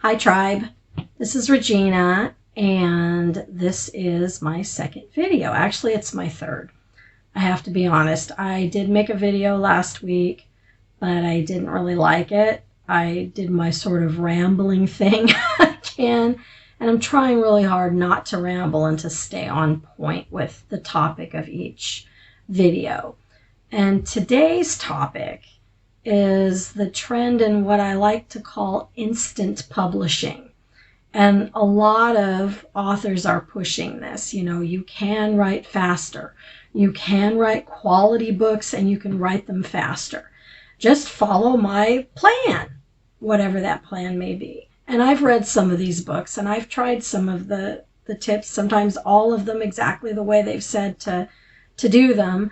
Hi tribe, this is Regina and this is my second video. Actually, it's my third. I have to be honest. I did make a video last week, but I didn't really like it. I did my sort of rambling thing again, and I'm trying really hard not to ramble and to stay on point with the topic of each video. And today's topic is the trend in what I like to call instant publishing. And a lot of authors are pushing this. You know, you can write faster. You can write quality books and you can write them faster. Just follow my plan, whatever that plan may be. And I've read some of these books and I've tried some of the tips, sometimes all of them exactly the way they've said to do them.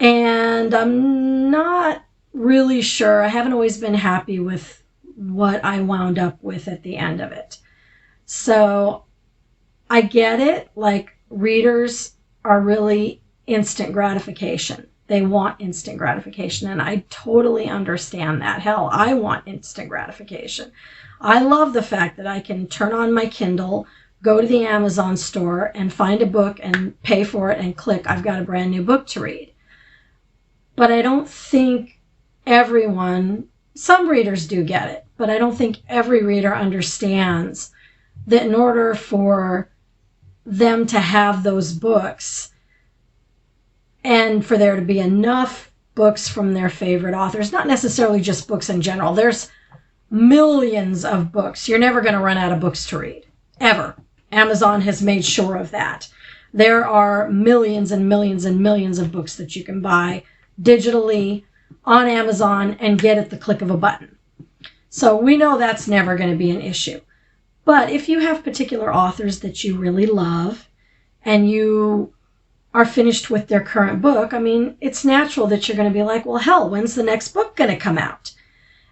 And I'm not really sure. I haven't always been happy with what I wound up with at the end of it. So I get it. Like, readers are really instant gratification. They want instant gratification, and I totally understand that. Hell, I want instant gratification. I love the fact that I can turn on my Kindle, go to the Amazon store and find a book and pay for it and click, I've got a brand new book to read. But I don't think everyone, some readers do get it, but I don't think every reader understands that in order for them to have those books and for there to be enough books from their favorite authors, not necessarily just books in general, there's millions of books. You're never going to run out of books to read, ever. Amazon has made sure of that. There are millions and millions and millions of books that you can buy digitally on Amazon and get at the click of a button. So we know that's never going to be an issue. But if you have particular authors that you really love and you are finished with their current book, I mean, it's natural that you're going to be like, well, hell, when's the next book going to come out?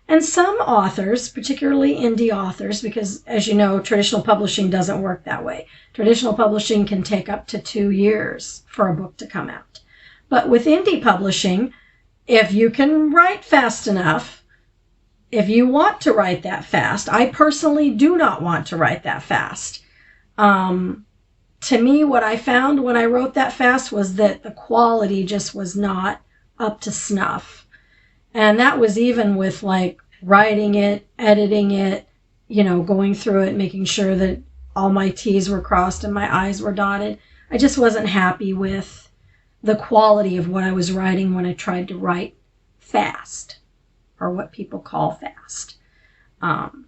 And some authors, particularly indie authors, because as you know, traditional publishing doesn't work that way. Traditional publishing can take up to 2 years for a book to come out. But with indie publishing, if you can write fast enough, if you want to write that fast, I personally do not want to write that fast. To me, what I found when I wrote that fast was that the quality just was not up to snuff. And that was even with like writing it, editing it, you know, going through it, making sure that all my T's were crossed and my I's were dotted. I just wasn't happy with the quality of what I was writing when I tried to write fast, or what people call fast.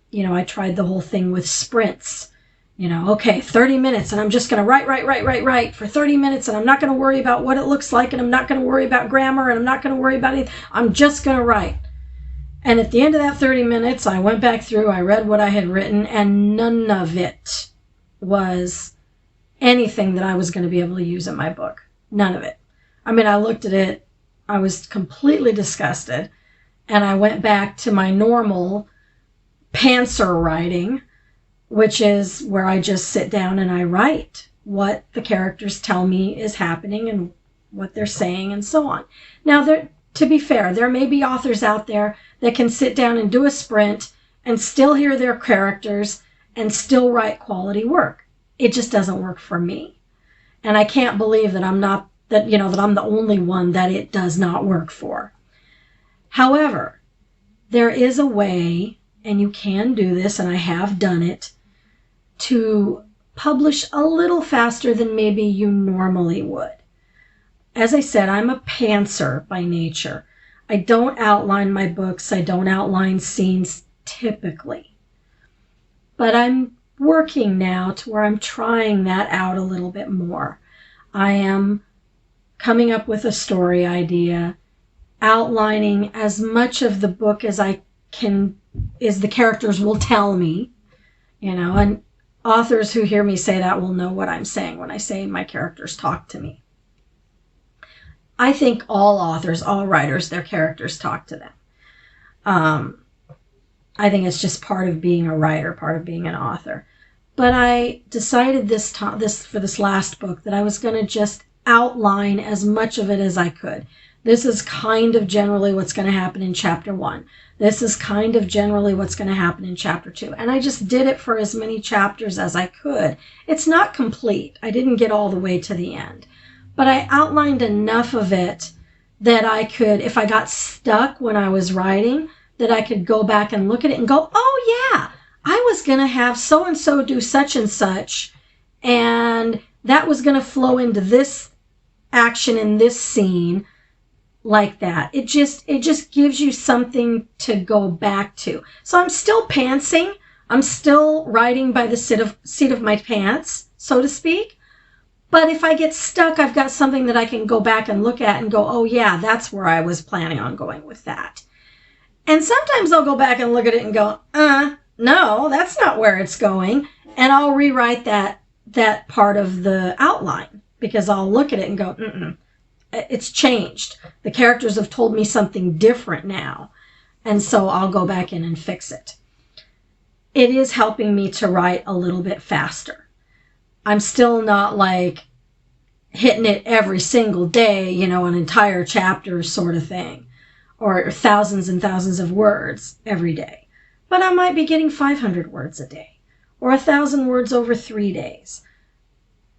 You know, I tried the whole thing with sprints. You know, okay, 30 minutes, and I'm just going to write for 30 minutes, and I'm not going to worry about what it looks like, and I'm not going to worry about grammar, and I'm not going to worry about anything. I'm just going to write. And at the end of that 30 minutes, I went back through, I read what I had written, and none of it was anything that I was going to be able to use in my book. None of it. I mean, I looked at it, I was completely disgusted, and I went back to my normal pantser writing, which is where I just sit down and I write what the characters tell me is happening and what they're saying and so on. Now, to be fair, there may be authors out there that can sit down and do a sprint and still hear their characters and still write quality work. It just doesn't work for me. And I can't believe that I'm the only one that it does not work for. However, there is a way, and you can do this, and I have done it, to publish a little faster than maybe you normally would. As I said, I'm a pantser by nature. I don't outline my books. I don't outline scenes typically. But I'm working now to where I'm trying that out a little bit more. I am coming up with a story idea, outlining as much of the book as I can, as the characters will tell me, you know, and authors who hear me say that will know what I'm saying when I say my characters talk to me. I think all authors, all writers, their characters talk to them. I think it's just part of being a writer, part of being an author. But I decided for this last book that I was going to just outline as much of it as I could. This is kind of generally what's going to happen in chapter 1. This is kind of generally what's going to happen in chapter 2. And I just did it for as many chapters as I could. It's not complete. I didn't get all the way to the end. But I outlined enough of it that I could, if I got stuck when I was writing, that I could go back and look at it and go, oh yeah, I was going to have so-and-so do such and such, and that was going to flow into this action in this scene like that. It just gives you something to go back to. So I'm still pantsing. I'm still writing by the seat of my pants, so to speak. But if I get stuck, I've got something that I can go back and look at and go, oh yeah, that's where I was planning on going with that. And sometimes I'll go back and look at it and go, no, that's not where it's going. And I'll rewrite that part of the outline, because I'll look at it and go, it's changed. The characters have told me something different now. And so I'll go back in and fix it. It is helping me to write a little bit faster. I'm still not like hitting it every single day, an entire chapter sort of thing, or thousands and thousands of words every day. But I might be getting 500 words a day, or 1,000 words over 3 days.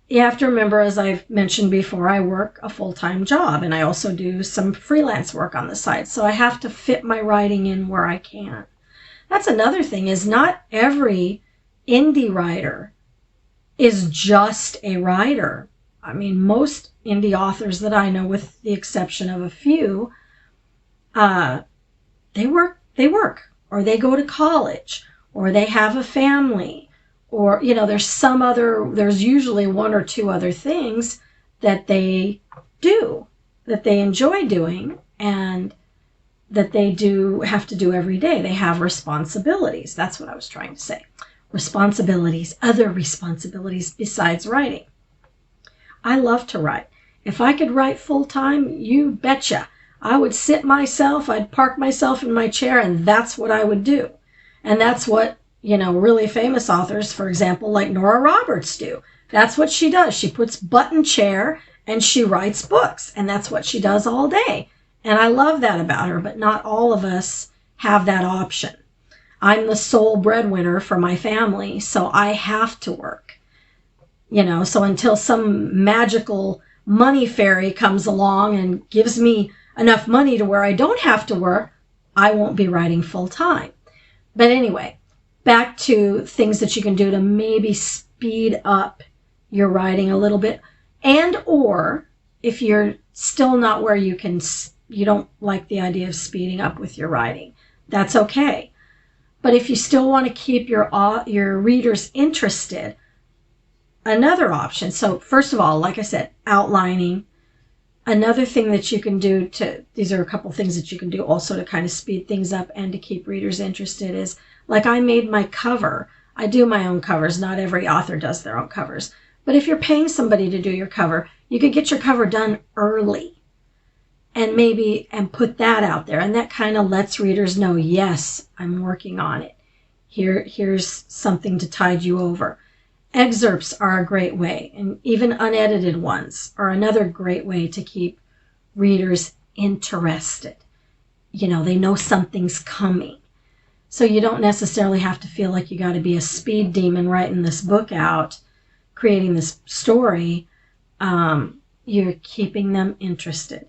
You have to remember, as I've mentioned before, I work a full-time job, and I also do some freelance work on the side. So I have to fit my writing in where I can. That's another thing, is not every indie writer is just a writer. I mean, most indie authors that I know, with the exception of a few, they work, or they go to college, or they have a family, or, there's usually one or two other things that they do, that they enjoy doing, and that they do have to do every day. They have responsibilities. That's what I was trying to say. Responsibilities, other responsibilities besides writing. I love to write. If I could write full time, you betcha. I would sit myself, I'd park myself in my chair, and that's what I would do. And that's what, really famous authors, for example, like Nora Roberts, do. That's what she does. She puts butt in chair and she writes books, and that's what she does all day. And I love that about her, but not all of us have that option. I'm the sole breadwinner for my family, so I have to work. So until some magical money fairy comes along and gives me enough money to where I don't have to work, I won't be writing full time. But anyway, back to things that you can do to maybe speed up your writing a little bit. And or if you're still not where you don't like the idea of speeding up with your writing, that's okay. But if you still want to keep your readers interested, another option. So first of all, like I said, outlining. Another thing that you can do these are a couple things that you can do also to kind of speed things up and to keep readers interested, is like I made my cover. I do my own covers. Not every author does their own covers. But if you're paying somebody to do your cover, you could get your cover done early and put that out there. And that kind of lets readers know, yes, I'm working on it. Here's something to tide you over. Excerpts are a great way, and even unedited ones are another great way to keep readers interested. They know something's coming. So you don't necessarily have to feel like you got to be a speed demon writing this book out, creating this story. You're keeping them interested.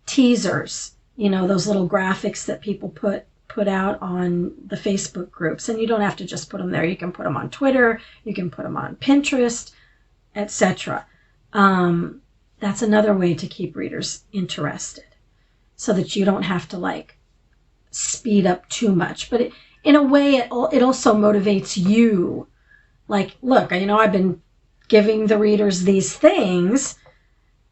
Teasers, those little graphics that people put out on the Facebook groups, and you don't have to just put them there. You can put them on Twitter, you can put them on Pinterest, etc. That's another way to keep readers interested, so that you don't have to speed up too much. But in a way, it also motivates you. Like, look, I've been giving the readers these things,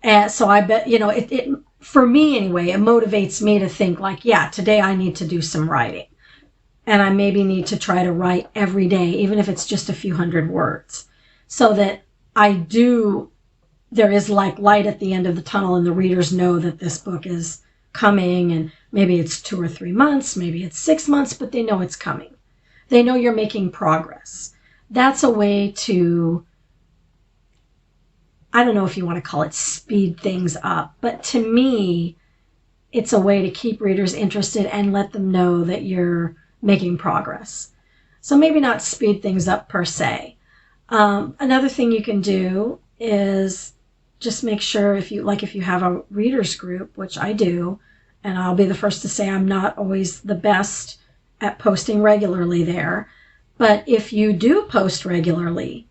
and so I bet it for me anyway, it motivates me to think yeah, today I need to do some writing. And I maybe need to try to write every day, even if it's just a few hundred words, so that there is light at the end of the tunnel, and the readers know that this book is coming, and maybe it's 2 or 3 months, maybe it's 6 months, but they know it's coming. They know you're making progress. That's a way to, I don't know if you want to call it speed things up, but to me, it's a way to keep readers interested and let them know that you're making progress. So maybe not speed things up per se. Another thing you can do is just make sure if you have a readers group, which I do, and I'll be the first to say I'm not always the best at posting regularly there. But if you do post regularly,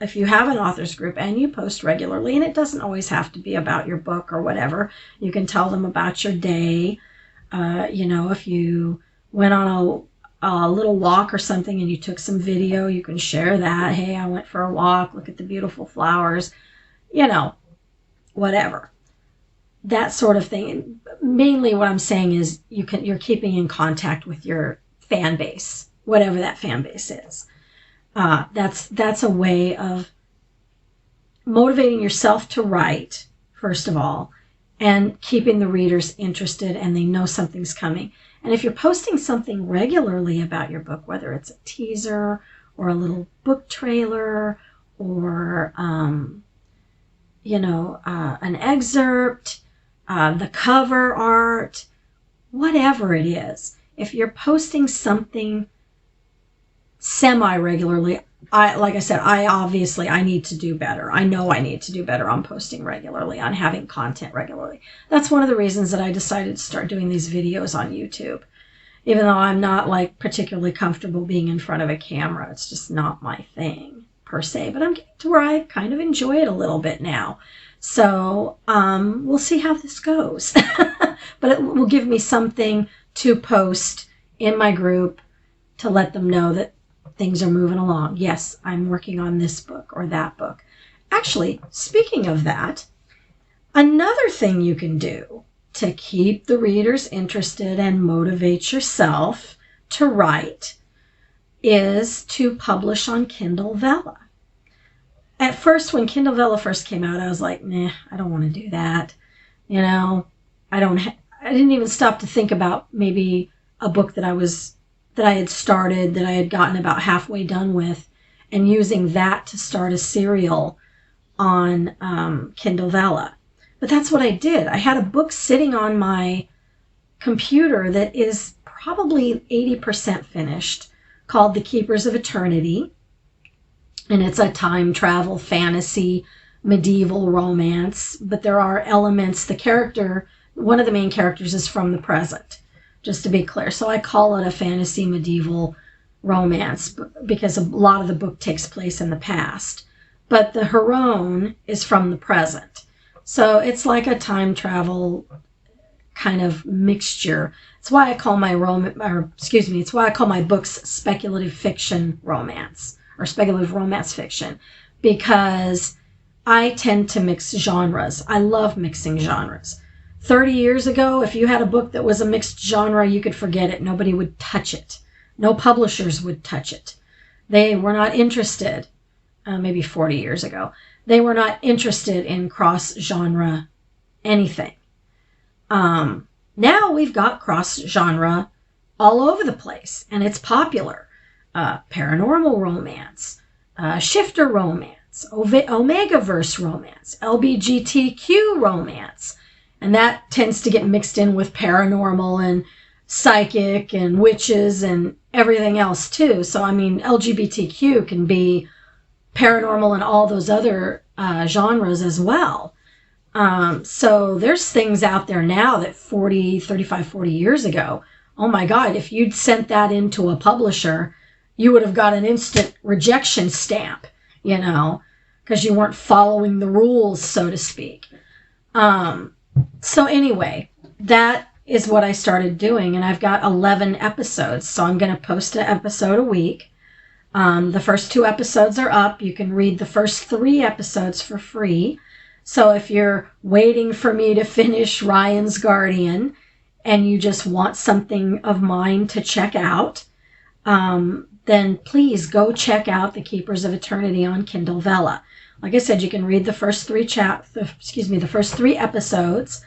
if you have an authors group and you post regularly, and it doesn't always have to be about your book or whatever, you can tell them about your day. If you went on a little walk or something and you took some video, you can share that. Hey, I went for a walk. Look at the beautiful flowers. Whatever. That sort of thing. Mainly what I'm saying is you're keeping in contact with your fan base, whatever that fan base is. That's a way of motivating yourself to write, first of all, and keeping the readers interested and they know something's coming. And if you're posting something regularly about your book, whether it's a teaser or a little book trailer or, an excerpt, the cover art, whatever it is, if you're posting something semi-regularly, like I said, I need to do better. I know I need to do better on posting regularly, on having content regularly. That's one of the reasons that I decided to start doing these videos on YouTube. Even though I'm not particularly comfortable being in front of a camera. It's just not my thing per se, but I'm getting to where I kind of enjoy it a little bit now. So we'll see how this goes. But it will give me something to post in my group to let them know that things are moving along. Yes, I'm working on this book or that book. Actually, speaking of that, another thing you can do to keep the readers interested and motivate yourself to write is to publish on Kindle Vella. At first, when Kindle Vella first came out, I was like, nah, I don't want to do that. I didn't even stop to think about maybe a book that I had started, that I had gotten about halfway done with, and using that to start a serial on Kindle Vella. But that's what I did. I had a book sitting on my computer that is probably 80% finished, called The Keepers of Eternity. And it's a time travel fantasy medieval romance, but there are elements. One of the main characters is from the present, just to be clear. So I call it a fantasy medieval romance because a lot of the book takes place in the past. But the heroine is from the present. So it's like a time travel kind of mixture. It's why I call it's why I call my books speculative fiction romance or speculative romance fiction, because I tend to mix genres. I love mixing genres. 30 years ago, if you had a book that was a mixed genre, you could forget it. Nobody would touch it. No publishers would touch it. They were not interested. Maybe 40 years ago, they were not interested in cross-genre anything. Now we've got cross-genre all over the place, and it's popular. Paranormal romance, shifter romance, Omegaverse romance, LGBTQ romance. And that tends to get mixed in with paranormal and psychic and witches and everything else too. So, LGBTQ can be paranormal and all those other genres as well. So there's things out there now that 40 years ago, oh my God, if you'd sent that into a publisher, you would have got an instant rejection stamp, because you weren't following the rules, so to speak. So anyway, that is what I started doing, and I've got 11 episodes, so I'm going to post an episode a week. The first 2 episodes are up. You can read the first 3 episodes for free. So if you're waiting for me to finish Ryan's Guardian and you just want something of mine to check out, then please go check out The Keepers of Eternity on Kindle Vella. Like I said, you can read the first 3 episodes,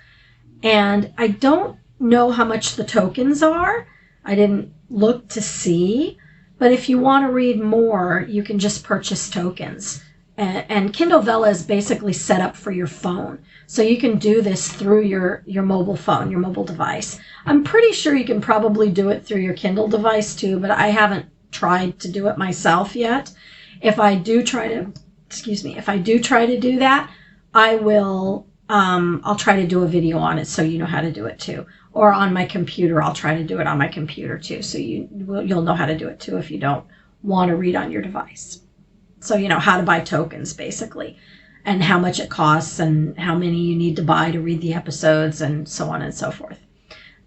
and I don't know how much the tokens are. I didn't look to see, but if you want to read more, you can just purchase tokens. And Kindle Vella is basically set up for your phone. So you can do this through your mobile phone, your mobile device. I'm pretty sure you can probably do it through your Kindle device too, but I haven't tried to do it myself yet. If I do try to do that, I will, I'll try to do a video on it so you know how to do it too. Or on my computer, I'll try to do it on my computer too. So you'll know how to do it too if you don't want to read on your device. So you know how to buy tokens basically, and how much it costs and how many you need to buy to read the episodes and so on and so forth.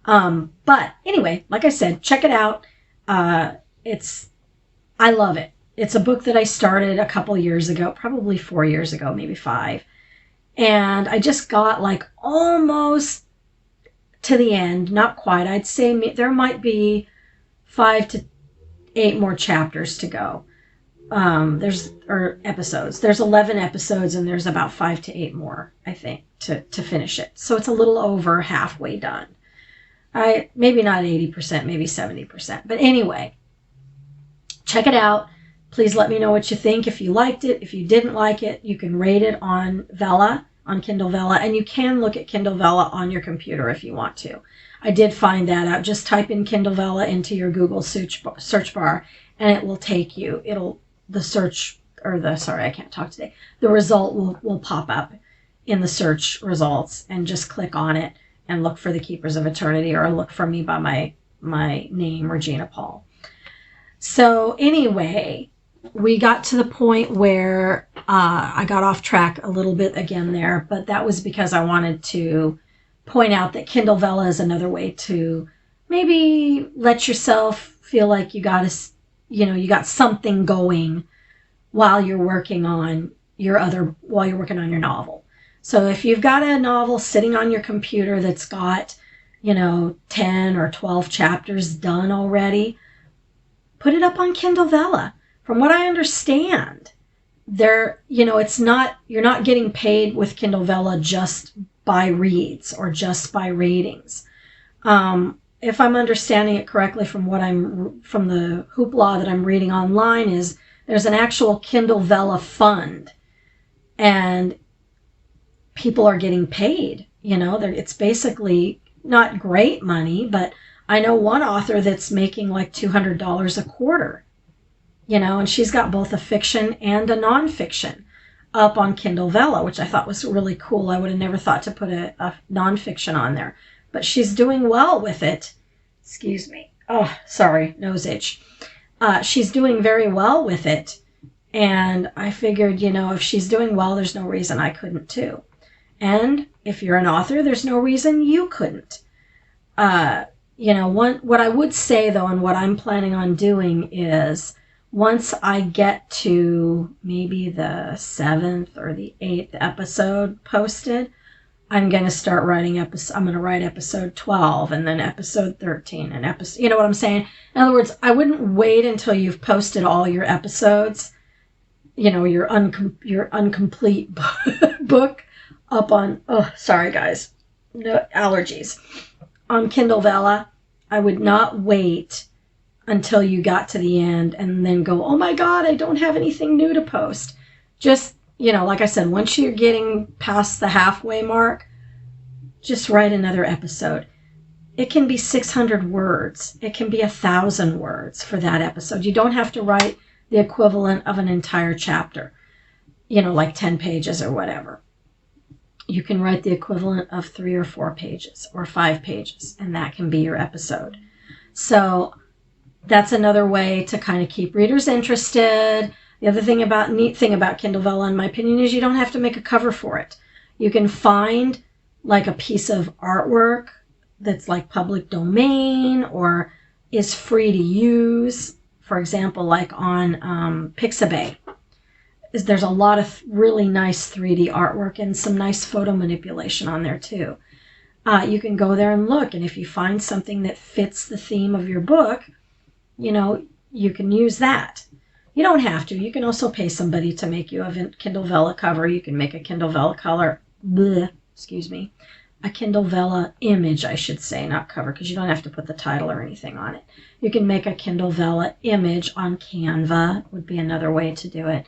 But anyway, like I said, check it out. I love it. It's a book that I started a couple years ago, probably 4 years ago, maybe 5. And I just got like almost to the end, not quite. I'd say there might be 5 to 8 more chapters to go. Episodes. There's 11 episodes and there's about 5 to 8 more, I think, to finish it. So it's a little over halfway done. Maybe not 80%, maybe 70%. But anyway, check it out. Please let me know what you think. If you liked it, if you didn't like it, you can rate it on Vella, on Kindle Vella, and you can look at Kindle Vella on your computer if you want to. I did find that out. Just type in Kindle Vella into your Google search bar, and it will take you. The result will pop up in the search results, and just click on it and look for the Keepers of Eternity, or look for me by my name, Regina Paul. So anyway, we got to the point where I got off track a little bit again there, but that was because I wanted to point out that Kindle Vella is another way to maybe let yourself feel like you got something going while you're working on your novel. So if you've got a novel sitting on your computer that's got, 10 or 12 chapters done already, put it up on Kindle Vella. From what I understand, you're not getting paid with Kindle Vella just by reads or just by ratings. If I'm understanding it correctly from the hoopla that I'm reading online, is there's an actual Kindle Vella fund, and people are getting paid. It's basically not great money, but I know one author that's making like $200 a quarter, and she's got both a fiction and a nonfiction up on Kindle Vella, which I thought was really cool. I would have never thought to put a nonfiction on there, but she's doing well with it. Excuse me. Oh, sorry, nose itch. She's doing very well with it, and I figured, if she's doing well, there's no reason I couldn't too. And if you're an author, there's no reason you couldn't. What I would say though, and what I'm planning on doing is, once I get to maybe the 7th or the 8th episode posted, I'm going to start writing I'm going to write episode 12 and then episode 13 and you know what I'm saying? In other words, I wouldn't wait until you've posted all your episodes, your incomplete book up on, sorry guys, no allergies, on Kindle Vella. I would not wait until you got to the end and then go, oh my God, I don't have anything new to post. Just, like I said, once you're getting past the halfway mark, just write another episode. It can be 600 words. It can be 1,000 words for that episode. You don't have to write the equivalent of an entire chapter, like 10 pages or whatever. You can write the equivalent of 3 or 4 pages or 5 pages, and that can be your episode. So that's another way to kind of keep readers interested. The other neat thing about Kindle Vella, in my opinion, is you don't have to make a cover for it. You can find like a piece of artwork that's like public domain or is free to use. For example, like on Pixabay. There's a lot of really nice 3D artwork and some nice photo manipulation on there too. You can go there and look, and if you find something that fits the theme of your book, you can use that. You don't have to. You can also pay somebody to make you a Kindle Vella cover. You can make a Kindle Vella a Kindle Vella image, I should say, not cover, because you don't have to put the title or anything on it. You can make a Kindle Vella image on Canva, would be another way to do it.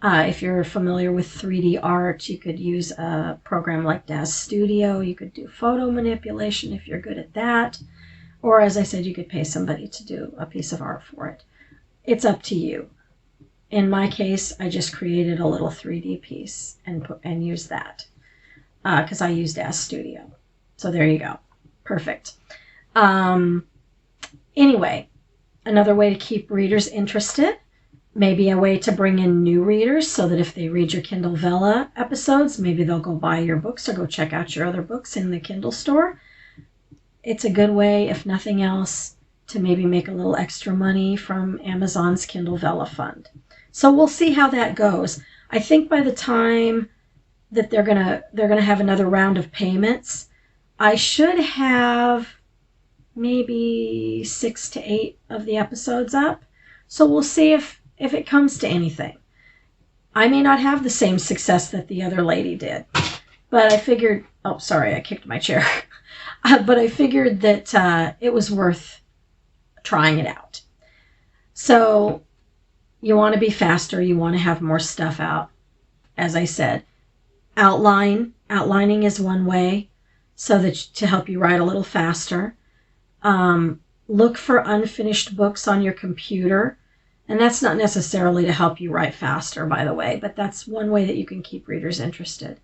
If you're familiar with 3D art, you could use a program like DAZ Studio. You could do photo manipulation if you're good at that. Or as I said, you could pay somebody to do a piece of art for it. It's up to you. In my case, I just created a little 3D piece and used that because I used DAZ Studio. So there you go. Perfect. Anyway, another way to keep readers interested, maybe a way to bring in new readers so that if they read your Kindle Vella episodes, maybe they'll go buy your books or go check out your other books in the Kindle store. It's a good way, if nothing else, to maybe make a little extra money from Amazon's Kindle Vella fund. So we'll see how that goes. I think by the time that they're gonna have another round of payments, I should have maybe 6 to 8 of the episodes up. So we'll see if it comes to anything. I may not have the same success that the other lady did, but I figured, oh, sorry, I kicked my chair. But I figured that it was worth trying it out. So you want to be faster. You want to have more stuff out. As I said, outlining is one way so that to help you write a little faster. Look for unfinished books on your computer. And that's not necessarily to help you write faster, by the way, but that's one way that you can keep readers interested.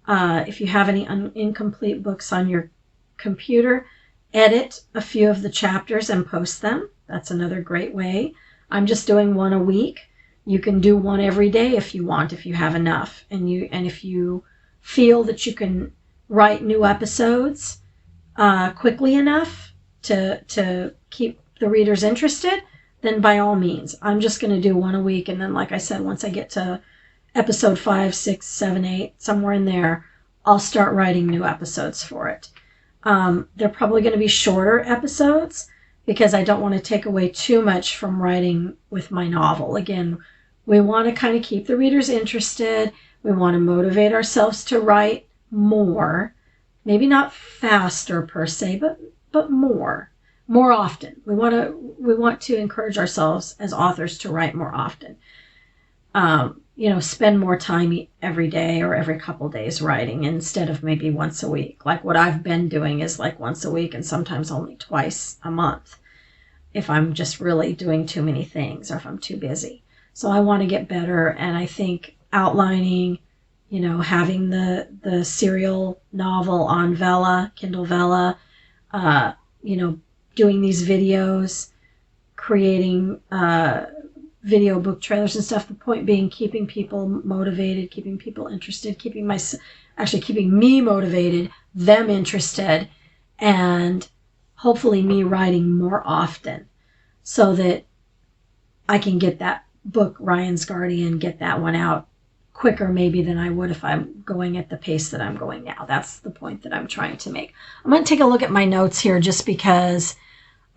If you have any incomplete books on your computer, edit a few of the chapters and post them. That's another great way. I'm just doing one a week. You can do one every day if you want, if you have enough. And if you feel that you can write new episodes quickly enough to keep the readers interested, then by all means. I'm just going to do one a week. And then, like I said, once I get to episode 5, 6, 7, 8, somewhere in there, I'll start writing new episodes for it. They're probably going to be shorter episodes because I don't want to take away too much from writing with my novel. Again, we want to kind of keep the readers interested. We want to motivate ourselves to write more. Maybe not faster per se, but more often. We want to encourage ourselves as authors to write more often. Spend more time every day or every couple days writing instead of maybe once a week. Like what I've been doing is like once a week and sometimes only twice a month if I'm just really doing too many things or if I'm too busy. So I want to get better, and I think outlining, having the serial novel on Vella, Kindle Vella, doing these videos, creating video book trailers and stuff. The point being keeping people motivated, keeping people interested, keeping me motivated, them interested, and hopefully me writing more often so that I can get that book, Ryan's Guardian, get that one out quicker maybe than I would if I'm going at the pace that I'm going now. That's the point that I'm trying to make. I'm going to take a look at my notes here just because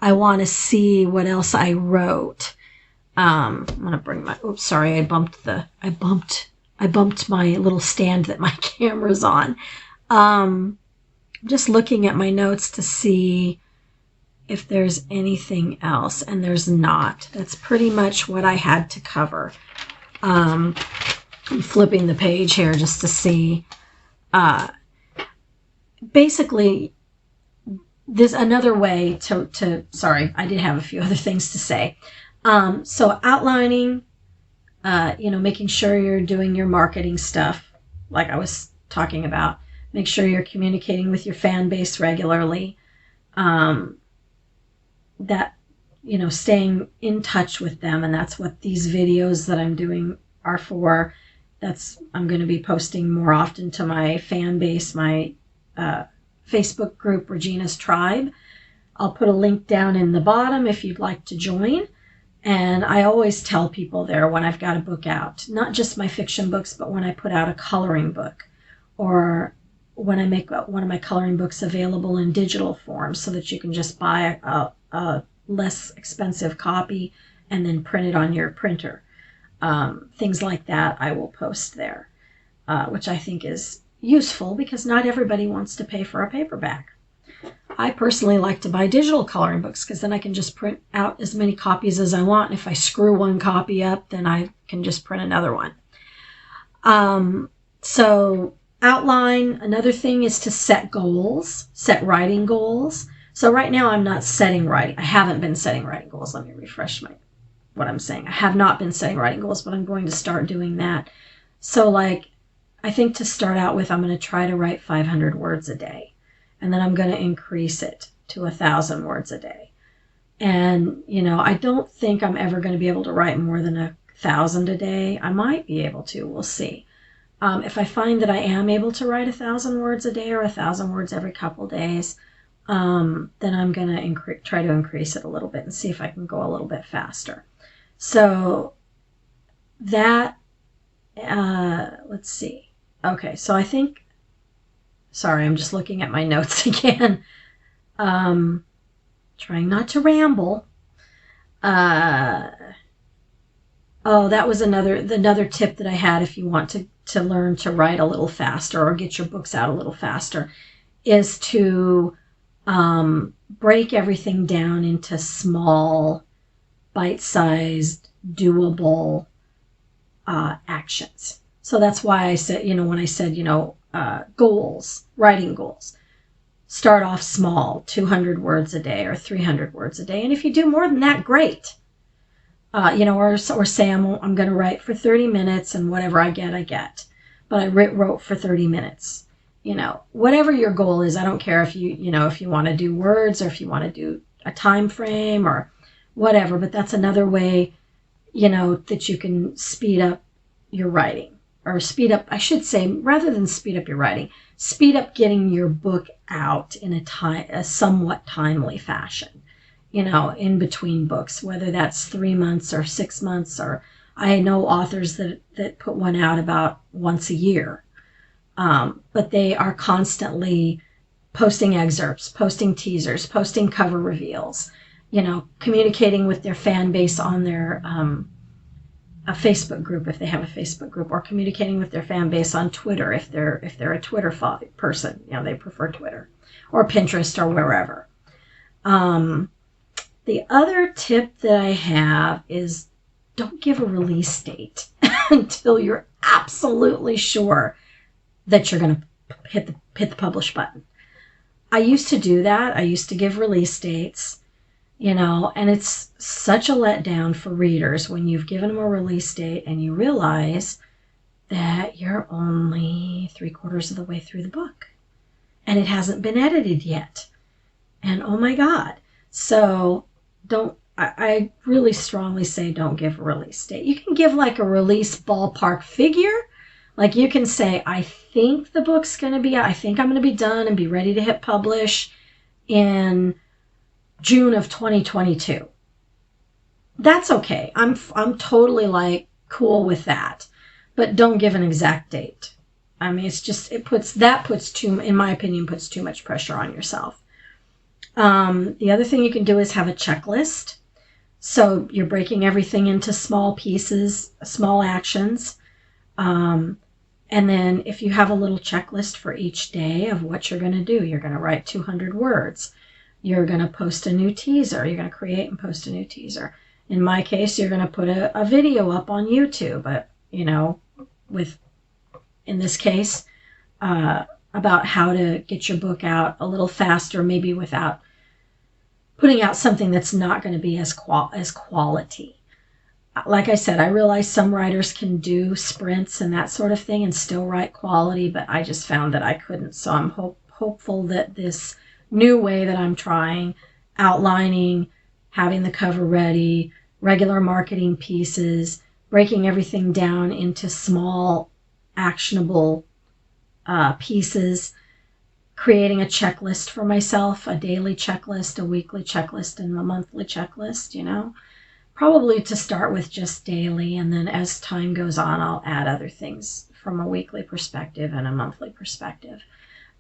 I want to see what else I wrote. I'm going to bring my, oops, sorry, I bumped my little stand that my camera's on. Just looking at my notes to see if there's anything else, and there's not. That's pretty much what I had to cover. I'm flipping the page here just to see. Basically, there's another way to sorry, I did have a few other things to say. So outlining, making sure you're doing your marketing stuff, like I was talking about. Make sure you're communicating with your fan base regularly. Staying in touch with them, and that's what these videos that I'm doing are for. I'm going to be posting more often to my fan base, my Facebook group, Regina's Tribe. I'll put a link down in the bottom if you'd like to join. And I always tell people there when I've got a book out, not just my fiction books, but when I put out a coloring book, or when I make one of my coloring books available in digital form so that you can just buy a less expensive copy and then print it on your printer. Things like that I will post there, which I think is useful because not everybody wants to pay for a paperback. I personally like to buy digital coloring books because then I can just print out as many copies as I want. If I screw one copy up, then I can just print another one. So outline, another thing is to set goals, set writing goals. So right now I'm not setting writing. I haven't been setting writing goals. Let me refresh what I'm saying. I have not been setting writing goals, but I'm going to start doing that. So like, I think to start out with, I'm going to try to write 500 words a day. And then I'm going to increase it to 1,000 words a day. And, you know, I don't think I'm ever going to be able to write more than 1,000 a day. I might be able to. We'll see. If I find that I am able to write 1,000 words a day or 1,000 words every couple days, then I'm going to try to increase it a little bit and see if I can go a little bit faster. So that, let's see. Okay, so I think, sorry, I'm just looking at my notes again. Trying not to ramble. Oh, that was another tip that I had if you want to learn to write a little faster or get your books out a little faster, is to break everything down into small, bite-sized, doable actions. So that's why I said, you know, when I said, you know, goals, writing goals, start off small, 200 words a day or 300 words a day. And if you do more than that, great. You know, or say I'm going to write for 30 minutes and whatever I get. But I wrote for 30 minutes. You know, whatever your goal is, I don't care if you know, if you want to do words or if you want to do a time frame or whatever, but that's another way, you know, that you can speed up your writing, or speed up, I should say, rather than speed up your writing, speed up getting your book out in a somewhat timely fashion, you know, in between books, whether that's 3 months or 6 months, or I know authors that put one out about once a year. But they are constantly posting excerpts, posting teasers, posting cover reveals, you know, communicating with their fan base on their a Facebook group if they have a Facebook group, or communicating with their fan base on Twitter if they're a Twitter person, you know, they prefer Twitter, or Pinterest or wherever. The other tip that I have is don't give a release date until you're absolutely sure that you're going to hit the publish button. I used to do that. I used to give release dates, you know, and it's such a letdown for readers when you've given them a release date and you realize that you're only 3/4 of the way through the book and it hasn't been edited yet. And oh my God. So I really strongly say don't give a release date. You can give like a release ballpark figure. Like you can say, I think the book's going to be, I think I'm going to be done and be ready to hit publish in June of 2022. That's okay. I'm totally like cool with that, but don't give an exact date. I mean, it's just, in my opinion, puts too much pressure on yourself. The other thing you can do is have a checklist. So you're breaking everything into small pieces, small actions. And then if you have a little checklist for each day of what you're going to do, you're going to write 200 words. You're going to post a new teaser. You're going to create and post a new teaser. In my case, you're going to put a video up on YouTube, but, you know, in this case, about how to get your book out a little faster, maybe without putting out something that's not going to be as quality. Like I said, I realize some writers can do sprints and that sort of thing and still write quality, but I just found that I couldn't. So I'm hopeful that this new way that I'm trying, outlining, having the cover ready, regular marketing pieces, breaking everything down into small, actionable pieces, creating a checklist for myself, a daily checklist, a weekly checklist, and a monthly checklist, you know. Probably to start with just daily, and then as time goes on, I'll add other things from a weekly perspective and a monthly perspective.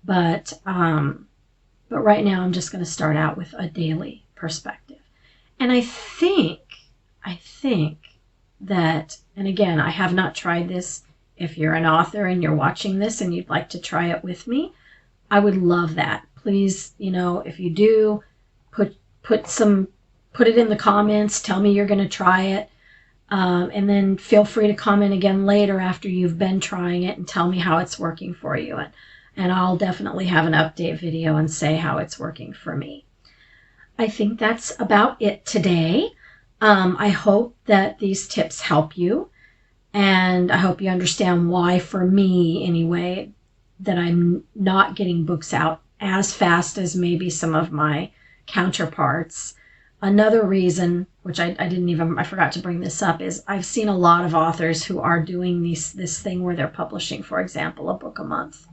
But right now I'm just going to start out with a daily perspective. And I think that, and again, I have not tried this. If you're an author and you're watching this and you'd like to try it with me, I would love that. Please, you know, if you do, put it in the comments. Tell me you're going to try it. And then feel free to comment again later after you've been trying it and tell me how it's working for you. And I'll definitely have an update video and say how it's working for me. I think that's about it today. I hope that these tips help you. And I hope you understand why, for me anyway, that I'm not getting books out as fast as maybe some of my counterparts. Another reason, which I forgot to bring this up, is I've seen a lot of authors who are doing this thing where they're publishing, for example, a book a month,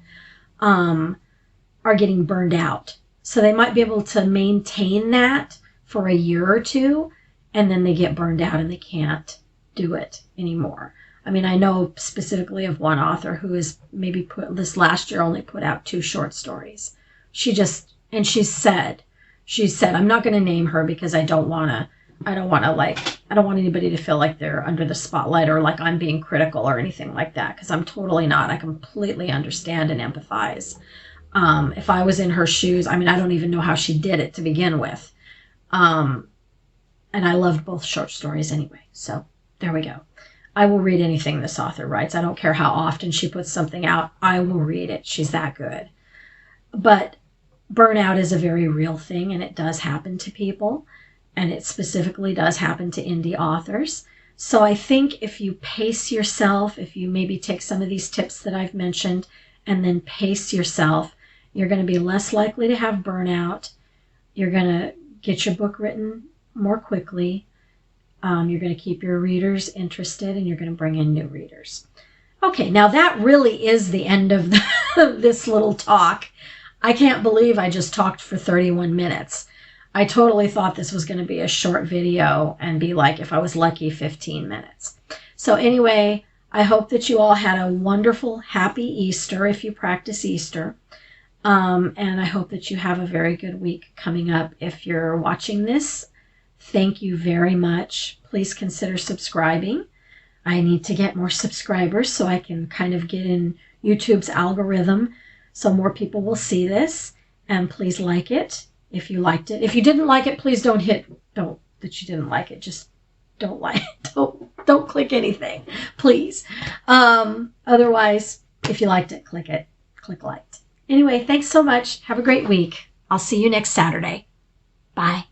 are getting burned out. So they might be able to maintain that for a year or two, and then they get burned out and they can't do it anymore. I mean, I know specifically of one author who has maybe this last year only put out 2 short stories. She said, I'm not going to name her because I don't want anybody to feel like they're under the spotlight or like I'm being critical or anything like that, because I'm totally not. I completely understand and empathize. If I was in her shoes, I mean, I don't even know how she did it to begin with. And I loved both short stories anyway. So there we go. I will read anything this author writes. I don't care how often she puts something out. I will read it. She's that good. But burnout is a very real thing, and it does happen to people. And it specifically does happen to indie authors. So I think if you pace yourself, if you maybe take some of these tips that I've mentioned and then pace yourself, you're going to be less likely to have burnout. You're going to get your book written more quickly. You're going to keep your readers interested, and you're going to bring in new readers. Okay, now that really is the end of this little talk. I can't believe I just talked for 31 minutes. I totally thought this was going to be a short video and be like, if I was lucky, 15 minutes. So anyway, I hope that you all had a wonderful, happy Easter if you practice Easter. And I hope that you have a very good week coming up. If you're watching this, thank you very much. Please consider subscribing. I need to get more subscribers so I can kind of get in YouTube's algorithm so more people will see this. And please like it if you liked it. If you didn't like it, please don't that you didn't like it. Just don't like it. Don't click anything, please. Otherwise, if you liked it, click liked. Anyway, thanks so much. Have a great week. I'll see you next Saturday. Bye.